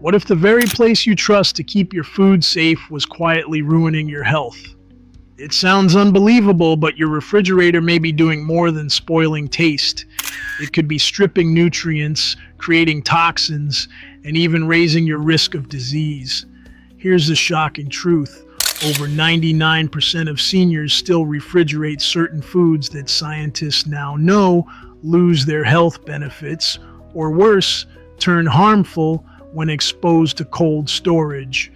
What if the very place you trust to keep your food safe was quietly ruining your health? It sounds unbelievable, but your refrigerator may be doing more than spoiling taste. It could be stripping nutrients, creating toxins, and even raising your risk of disease. Here's the shocking truth. Over 99% of seniors still refrigerate certain foods that scientists now know lose their health benefits, or worse, turn harmful when exposed to cold storage.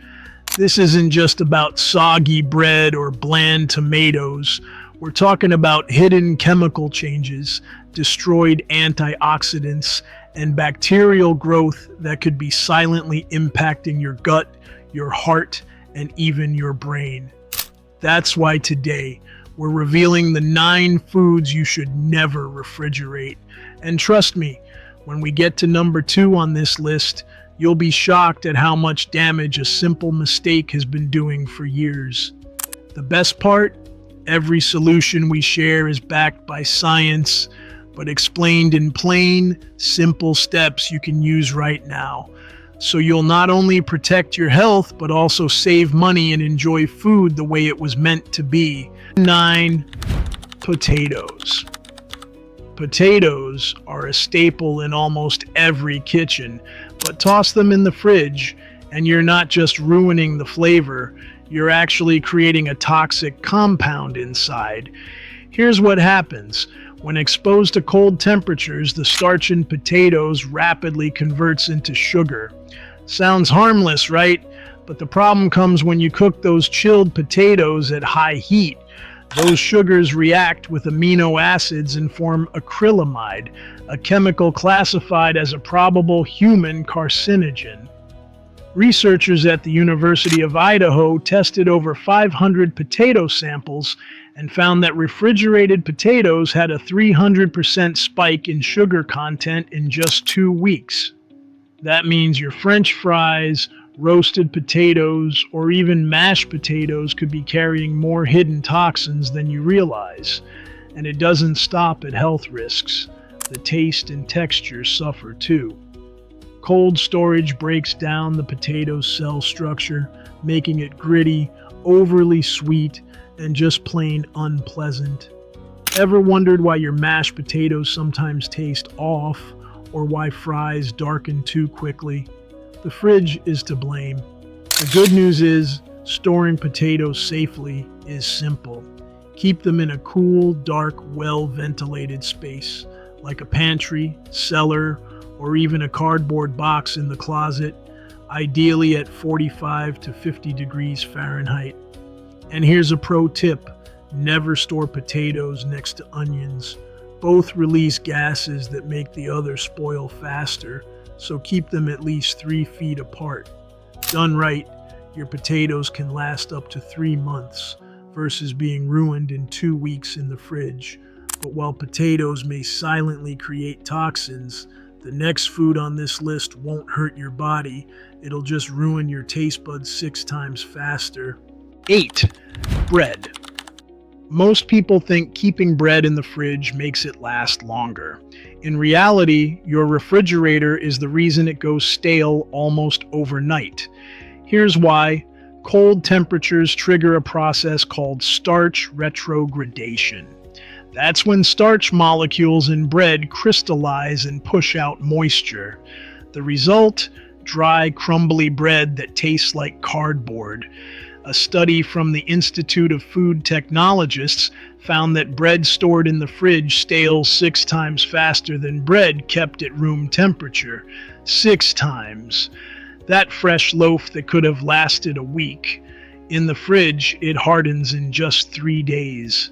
This isn't just about soggy bread or bland tomatoes. We're talking about hidden chemical changes, destroyed antioxidants, and bacterial growth that could be silently impacting your gut, your heart, and even your brain. That's why today we're revealing the 9 foods you should never refrigerate. And trust me, when we get to number 2 on this list, you'll be shocked at how much damage a simple mistake has been doing for years. The best part? Every solution we share is backed by science, but explained in plain, simple steps you can use right now. So you'll not only protect your health, but also save money and enjoy food the way it was meant to be. 9. Potatoes. Potatoes are a staple in almost every kitchen, but toss them in the fridge and you're not just ruining the flavor, you're actually creating a toxic compound inside. Here's what happens. When exposed to cold temperatures, the starch in potatoes rapidly converts into sugar. Sounds harmless, right? But the problem comes when you cook those chilled potatoes at high heat. Those sugars react with amino acids and form acrylamide, a chemical classified as a probable human carcinogen. Researchers at the University of Idaho tested over 500 potato samples and found that refrigerated potatoes had a 300% spike in sugar content in just 2 weeks. That means your French fries, roasted potatoes, or even mashed potatoes could be carrying more hidden toxins than you realize. And it doesn't stop at health risks. The taste and texture suffer too. Cold storage breaks down the potato's cell structure, making it gritty, overly sweet, and just plain unpleasant. Ever wondered why your mashed potatoes sometimes taste off, or why fries darken too quickly? The fridge is to blame. The good news is, storing potatoes safely is simple. Keep them in a cool, dark, well-ventilated space, like a pantry, cellar, or even a cardboard box in the closet, ideally at 45 to 50 degrees Fahrenheit. And here's a pro tip: never store potatoes next to onions. Both release gases that make the other spoil faster, so keep them at least 3 feet apart. Done right, your potatoes can last up to 3 months versus being ruined in 2 weeks in the fridge. But while potatoes may silently create toxins, the next food on this list won't hurt your body. It'll just ruin your taste buds 6 times faster. 8. Bread. Most people think keeping bread in the fridge makes it last longer. In reality, your refrigerator is the reason it goes stale almost overnight. Here's why. Cold temperatures trigger a process called starch retrogradation. That's when starch molecules in bread crystallize and push out moisture. The result? Dry, crumbly bread that tastes like cardboard. A study from the Institute of Food Technologists found that bread stored in the fridge stales 6 times faster than bread kept at room temperature. 6 times. That fresh loaf that could have lasted a week. In the fridge, it hardens in just 3 days.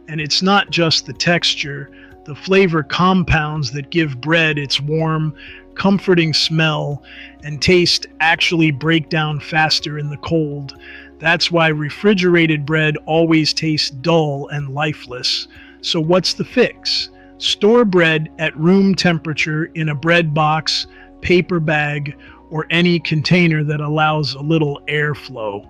And it's not just the texture. The flavor compounds that give bread its warm, comforting smell and taste actually break down faster in the cold. That's why refrigerated bread always tastes dull and lifeless. So what's the fix? Store bread at room temperature in a bread box, paper bag, or any container that allows a little airflow.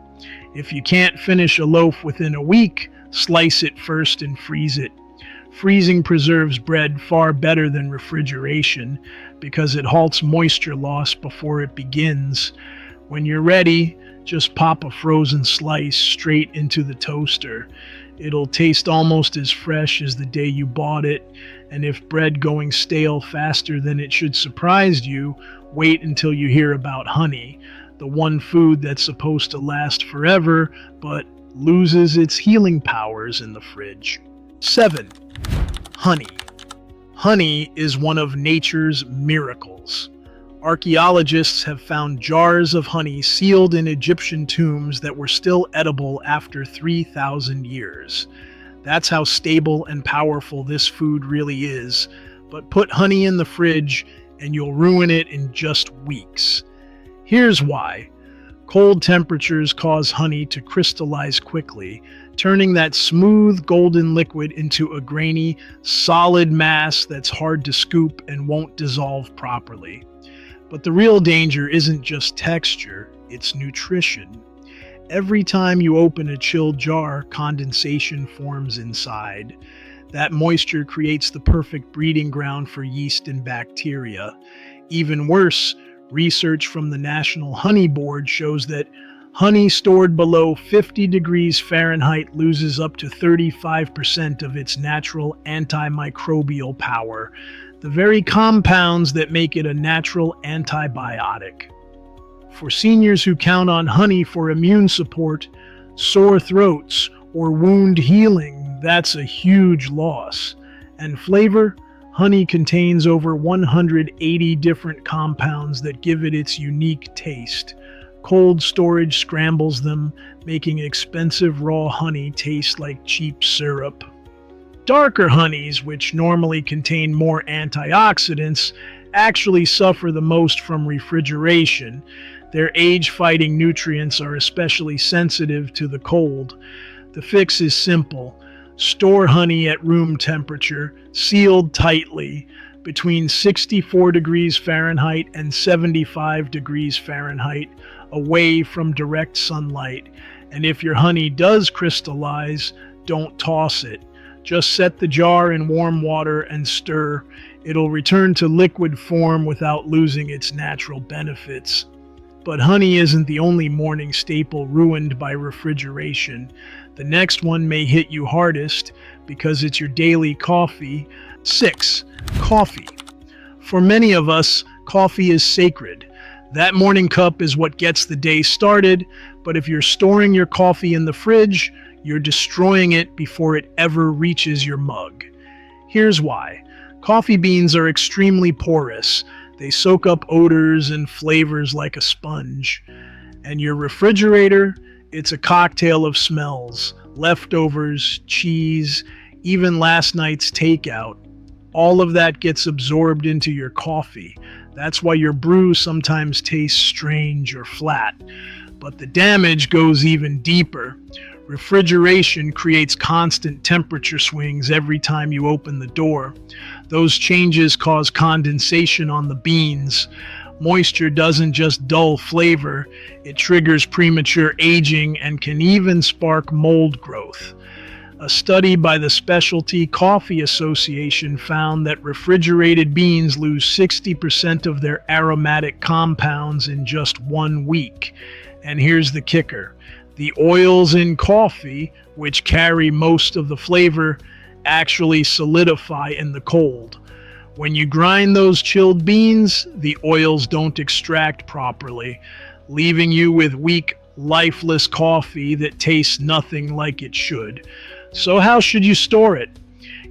If you can't finish a loaf within a week, slice it first and freeze it. Freezing preserves bread far better than refrigeration because it halts moisture loss before it begins. When you're ready, just pop a frozen slice straight into the toaster. It'll taste almost as fresh as the day you bought it, and if bread going stale faster than it should surprise you, wait until you hear about honey, the one food that's supposed to last forever but loses its healing powers in the fridge. 7. Honey. Honey is one of nature's miracles. Archaeologists have found jars of honey sealed in Egyptian tombs that were still edible after 3,000 years. That's how stable and powerful this food really is. But put honey in the fridge and you'll ruin it in just weeks. Here's why. Cold temperatures cause honey to crystallize quickly, turning that smooth golden liquid into a grainy, solid mass that's hard to scoop and won't dissolve properly. But the real danger isn't just texture, it's nutrition. Every time you open a chilled jar, condensation forms inside. That moisture creates the perfect breeding ground for yeast and bacteria. Even worse, research from the National Honey Board shows that honey stored below 50 degrees Fahrenheit loses up to 35% of its natural antimicrobial power, the very compounds that make it a natural antibiotic. For seniors who count on honey for immune support, sore throats, or wound healing, that's a huge loss. And flavor? Honey contains over 180 different compounds that give it its unique taste. Cold storage scrambles them, making expensive raw honey taste like cheap syrup. Darker honeys, which normally contain more antioxidants, actually suffer the most from refrigeration. Their age-fighting nutrients are especially sensitive to the cold. The fix is simple. Store honey at room temperature, sealed tightly, between 64 degrees Fahrenheit and 75 degrees Fahrenheit, away from direct sunlight. And if your honey does crystallize, don't toss it. Just set the jar in warm water and stir. It'll return to liquid form without losing its natural benefits. But honey isn't the only morning staple ruined by refrigeration. The next one may hit you hardest because it's your daily coffee. 6. Coffee. For many of us, coffee is sacred. That morning cup is what gets the day started, but if you're storing your coffee in the fridge, you're destroying it before it ever reaches your mug. Here's why. Coffee beans are extremely porous. They soak up odors and flavors like a sponge. And your refrigerator, it's a cocktail of smells, leftovers, cheese, even last night's takeout. All of that gets absorbed into your coffee. That's why your brew sometimes tastes strange or flat. But the damage goes even deeper. Refrigeration creates constant temperature swings every time you open the door. Those changes cause condensation on the beans. Moisture doesn't just dull flavor, it triggers premature aging and can even spark mold growth. A study by the Specialty Coffee Association found that refrigerated beans lose 60% of their aromatic compounds in just 1 week. And here's the kicker. The oils in coffee, which carry most of the flavor, actually solidify in the cold. When you grind those chilled beans, the oils don't extract properly, leaving you with weak, lifeless coffee that tastes nothing like it should. So how should you store it?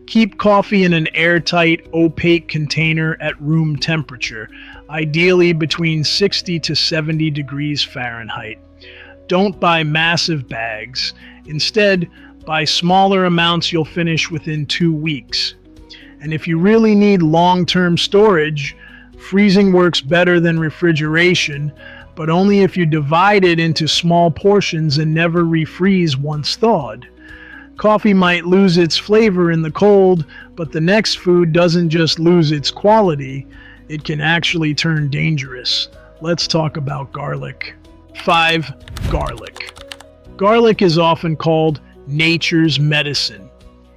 Keep coffee in an airtight, opaque container at room temperature, ideally between 60 to 70 degrees Fahrenheit. Don't buy massive bags. Instead, buy smaller amounts you'll finish within 2 weeks. And if you really need long-term storage, freezing works better than refrigeration, but only if you divide it into small portions and never refreeze once thawed. Coffee might lose its flavor in the cold, but the next food doesn't just lose its quality, it can actually turn dangerous. Let's talk about garlic. 5. Garlic. Garlic is often called nature's medicine.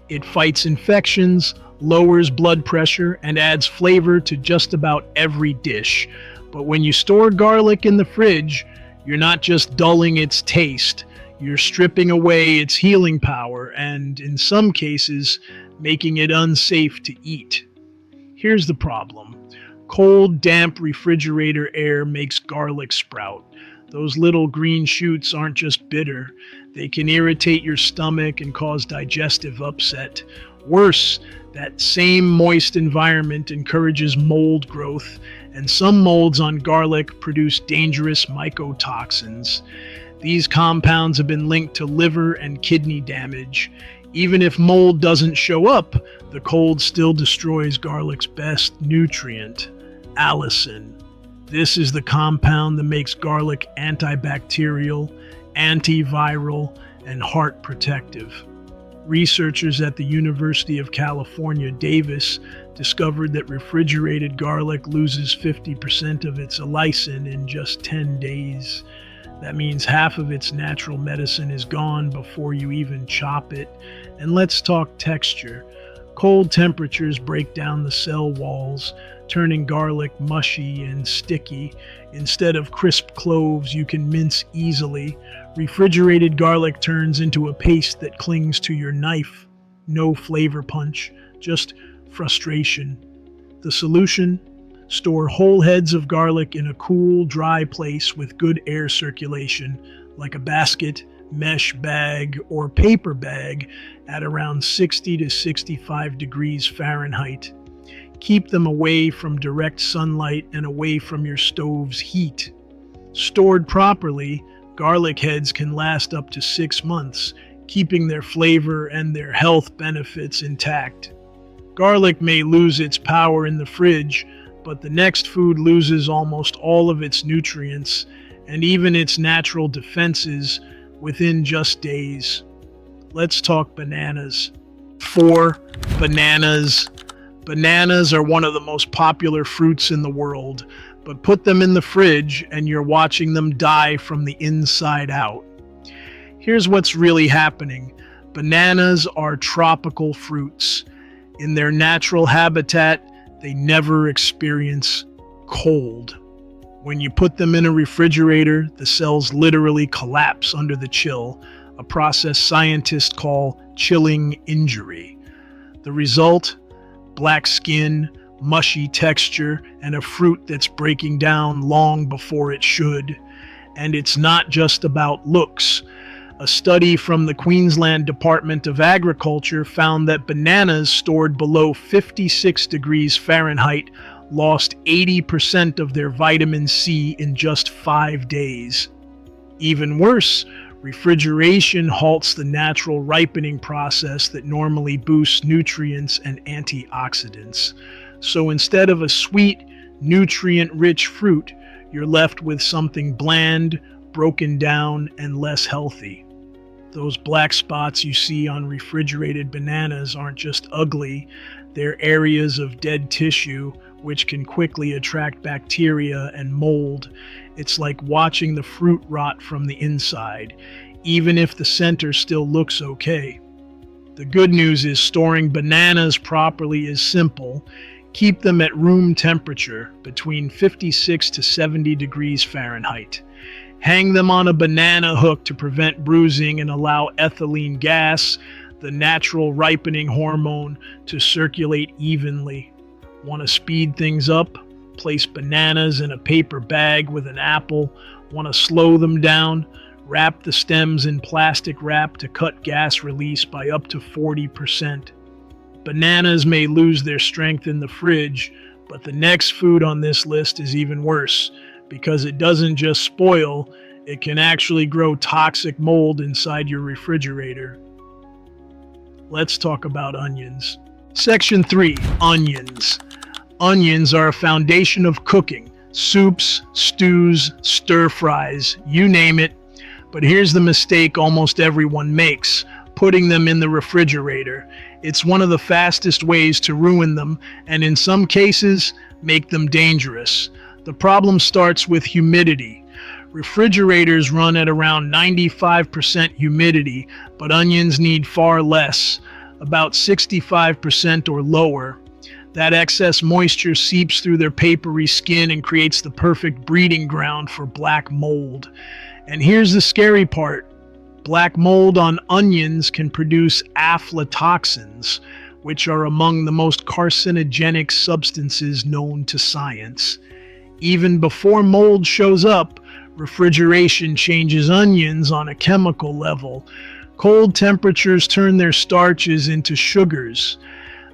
It fights infections, lowers blood pressure, and adds flavor to just about every dish. But when you store garlic in the fridge, you're not just dulling its taste, you're stripping away its healing power and, in some cases, making it unsafe to eat. Here's the problem. Cold, damp refrigerator air makes garlic sprout. Those little green shoots aren't just bitter. They can irritate your stomach and cause digestive upset. Worse, that same moist environment encourages mold growth, and some molds on garlic produce dangerous mycotoxins. These compounds have been linked to liver and kidney damage. Even if mold doesn't show up, the cold still destroys garlic's best nutrient, allicin. This is the compound that makes garlic antibacterial, antiviral, and heart protective. Researchers at the University of California, Davis, discovered that refrigerated garlic loses 50% of its allicin in just 10 days. That means half of its natural medicine is gone before you even chop it. And let's talk texture. Cold temperatures break down the cell walls, turning garlic mushy and sticky. Instead of crisp cloves you can mince easily, refrigerated garlic turns into a paste that clings to your knife. No flavor punch, just frustration. The solution? Store whole heads of garlic in a cool, dry place with good air circulation, like a basket, mesh bag, or paper bag at around 60 to 65 degrees Fahrenheit. Keep them away from direct sunlight and away from your stove's heat. Stored properly, garlic heads can last up to 6 months, keeping their flavor and their health benefits intact. Garlic may lose its power in the fridge, but the next food loses almost all of its nutrients and even its natural defenses within just days. Let's talk bananas. 4. Bananas. Bananas are one of the most popular fruits in the world, but put them in the fridge and you're watching them die from the inside out. Here's what's really happening. Bananas are tropical fruits. In their natural habitat, they never experience cold. When you put them in a refrigerator, the cells literally collapse under the chill, a process scientists call chilling injury. The result? Black skin, mushy texture, and a fruit that's breaking down long before it should. And it's not just about looks. A study from the Queensland Department of Agriculture found that bananas stored below 56 degrees Fahrenheit lost 80% of their vitamin C in just 5 days. Even worse, refrigeration halts the natural ripening process that normally boosts nutrients and antioxidants. So instead of a sweet, nutrient-rich fruit, you're left with something bland, broken down, and less healthy. Those black spots you see on refrigerated bananas aren't just ugly, they're areas of dead tissue which can quickly attract bacteria and mold. It's like watching the fruit rot from the inside, even if the center still looks okay. The good news is storing bananas properly is simple. Keep them at room temperature, between 56 to 70 degrees Fahrenheit. Hang them on a banana hook to prevent bruising and allow ethylene gas, the natural ripening hormone, to circulate evenly. Want to speed things up? Place bananas in a paper bag with an apple. Want to slow them down? Wrap the stems in plastic wrap to cut gas release by up to 40%. Bananas may lose their strength in the fridge, but the next food on this list is even worse, because it doesn't just spoil, it can actually grow toxic mold inside your refrigerator. Let's talk about onions. Section 3, onions. Onions are a foundation of cooking. Soups, stews, stir-fries, you name it. But here's the mistake almost everyone makes: putting them in the refrigerator. It's one of the fastest ways to ruin them, and in some cases, make them dangerous. The problem starts with humidity. Refrigerators run at around 95% humidity, but onions need far less. about 65% or lower. That excess moisture seeps through their papery skin and creates the perfect breeding ground for black mold. And here's the scary part. Black mold on onions can produce aflatoxins, which are among the most carcinogenic substances known to science. Even before mold shows up, refrigeration changes onions on a chemical level. Cold temperatures turn their starches into sugars.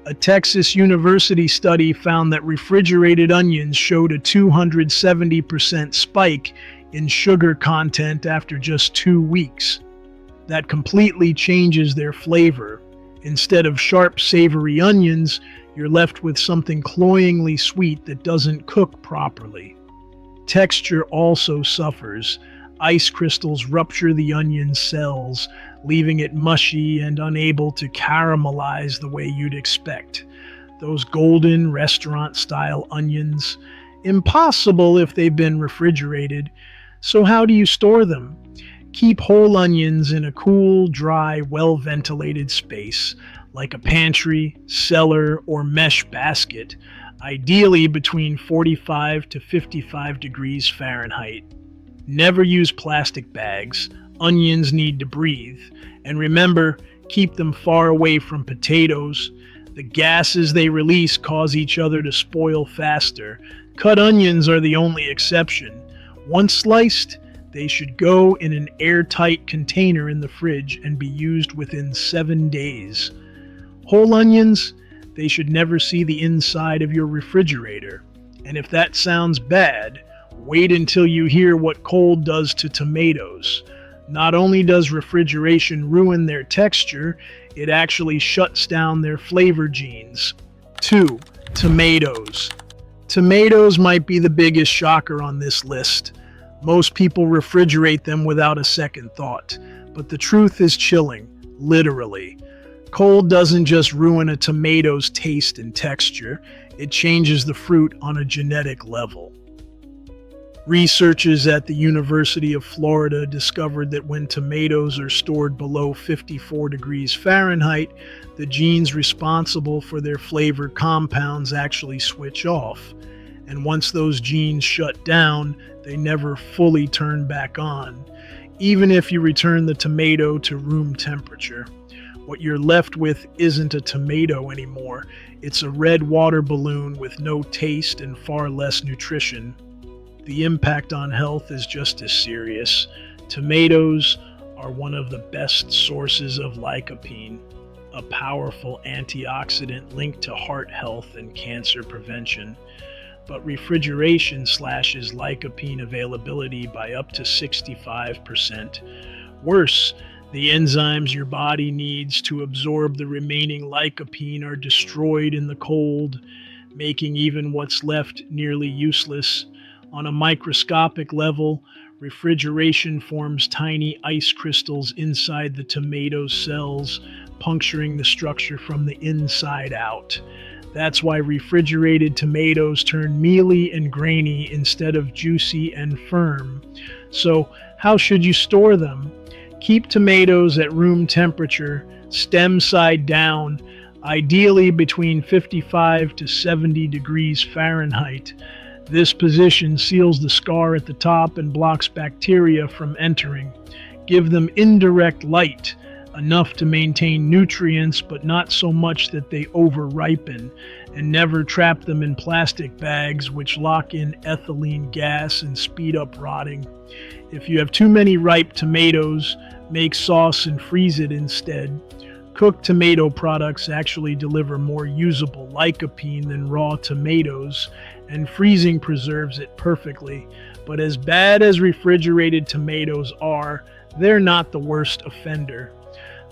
A Texas University study found that refrigerated onions showed a 270% spike in sugar content after just 2 weeks. That completely changes their flavor. Instead of sharp, savory onions, you're left with something cloyingly sweet that doesn't cook properly. Texture also suffers. Ice crystals rupture the onion cells, leaving it mushy and unable to caramelize the way you'd expect. Those golden restaurant-style onions, impossible if they've been refrigerated. So how do you store them? Keep whole onions in a cool, dry, well-ventilated space, like a pantry, cellar, or mesh basket, ideally between 45 to 55 degrees Fahrenheit. Never use plastic bags. Onions need to breathe. And remember, keep them far away from potatoes. The gases they release cause each other to spoil faster. Cut onions are the only exception. Once sliced, they should go in an airtight container in the fridge and be used within 7 days. Whole onions, they should never see the inside of your refrigerator. And if that sounds bad, wait until you hear what cold does to tomatoes. Not only does refrigeration ruin their texture, it actually shuts down their flavor genes. 2. Tomatoes. Tomatoes might be the biggest shocker on this list. Most people refrigerate them without a second thought. But the truth is chilling, literally. Cold doesn't just ruin a tomato's taste and texture, it changes the fruit on a genetic level. Researchers at the University of Florida discovered that when tomatoes are stored below 54 degrees Fahrenheit, the genes responsible for their flavor compounds actually switch off. And once those genes shut down, they never fully turn back on, even if you return the tomato to room temperature. What you're left with isn't a tomato anymore. It's a red water balloon with no taste and far less nutrition. The impact on health is just as serious. Tomatoes are one of the best sources of lycopene, a powerful antioxidant linked to heart health and cancer prevention. But refrigeration slashes lycopene availability by up to 65%. Worse, the enzymes your body needs to absorb the remaining lycopene are destroyed in the cold, making even what's left nearly useless. On a microscopic level, refrigeration forms tiny ice crystals inside the tomato cells, puncturing the structure from the inside out. That's why refrigerated tomatoes turn mealy and grainy instead of juicy and firm. So, how should you store them? Keep tomatoes at room temperature, stem side down, ideally between 55 to 70 degrees Fahrenheit. This position seals the scar at the top and blocks bacteria from entering. Give them indirect light, enough to maintain nutrients but not so much that they over-ripen, and never trap them in plastic bags which lock in ethylene gas and speed up rotting. If you have too many ripe tomatoes, make sauce and freeze it instead. Cooked tomato products actually deliver more usable lycopene than raw tomatoes, and freezing preserves it perfectly. But as bad as refrigerated tomatoes are, they're not the worst offender.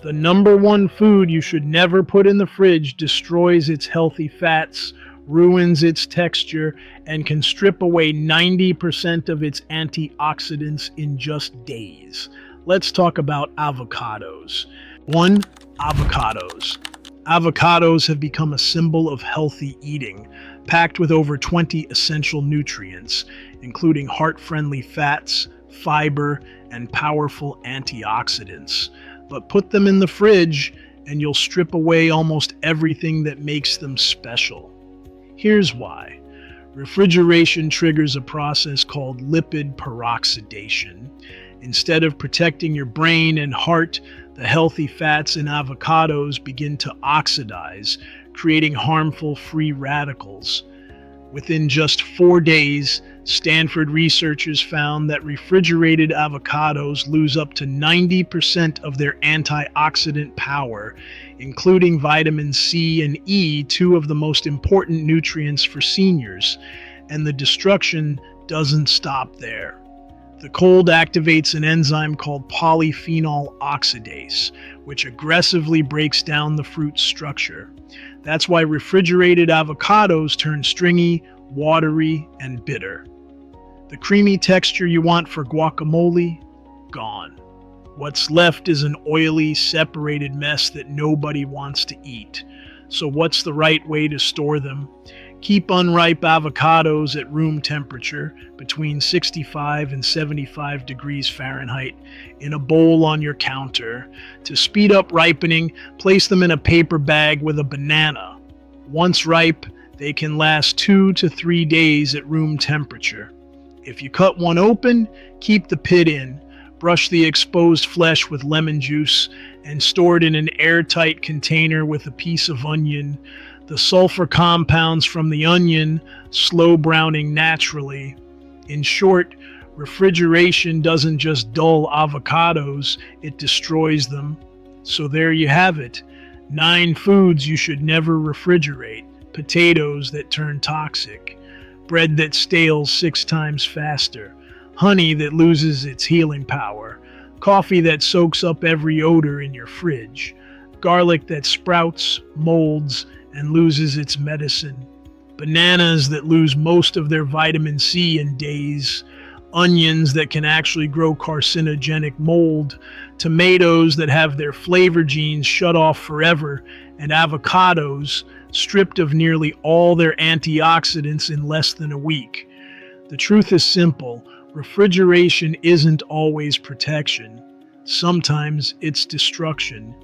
The number one food you should never put in the fridge destroys its healthy fats, ruins its texture, and can strip away 90% of its antioxidants in just days. Let's talk about avocados. 1. Avocados. Avocados have become a symbol of healthy eating, packed with over 20 essential nutrients, including heart-friendly fats, fiber, and powerful antioxidants. But put them in the fridge, and you'll strip away almost everything that makes them special. Here's why. Refrigeration triggers a process called lipid peroxidation. Instead of protecting your brain and heart, the healthy fats in avocados begin to oxidize, creating harmful free radicals. Within just 4 days, Stanford researchers found that refrigerated avocados lose up to 90% of their antioxidant power, including vitamin C and E, two of the most important nutrients for seniors. And the destruction doesn't stop there. The cold activates an enzyme called polyphenol oxidase, which aggressively breaks down the fruit's structure. That's why refrigerated avocados turn stringy, watery, and bitter. The creamy texture you want for guacamole, gone. What's left is an oily, separated mess that nobody wants to eat. So what's the right way to store them? Keep unripe avocados at room temperature, between 65 and 75 degrees Fahrenheit, in a bowl on your counter. To speed up ripening, place them in a paper bag with a banana. Once ripe, they can last 2 to 3 days at room temperature. If you cut one open, keep the pit in. Brush the exposed flesh with lemon juice and store it in an airtight container with a piece of onion. The sulfur compounds from the onion slow browning naturally. In short, refrigeration doesn't just dull avocados, it destroys them. So there you have it. 9 foods you should never refrigerate. Potatoes that turn toxic. Bread that stales 6 times faster. Honey that loses its healing power. Coffee that soaks up every odor in your fridge. Garlic that sprouts, molds, and loses its medicine. Bananas that lose most of their vitamin C in days. Onions that can actually grow carcinogenic mold. Tomatoes that have their flavor genes shut off forever. And avocados stripped of nearly all their antioxidants in less than a week. The truth is simple. Refrigeration isn't always protection. Sometimes it's destruction.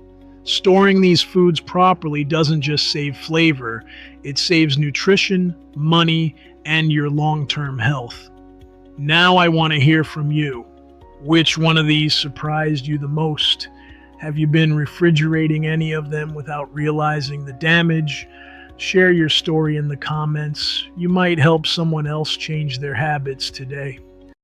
Storing these foods properly doesn't just save flavor, it saves nutrition, money, and your long-term health. Now I want to hear from you. Which one of these surprised you the most? Have you been refrigerating any of them without realizing the damage? Share your story in the comments. You might help someone else change their habits today.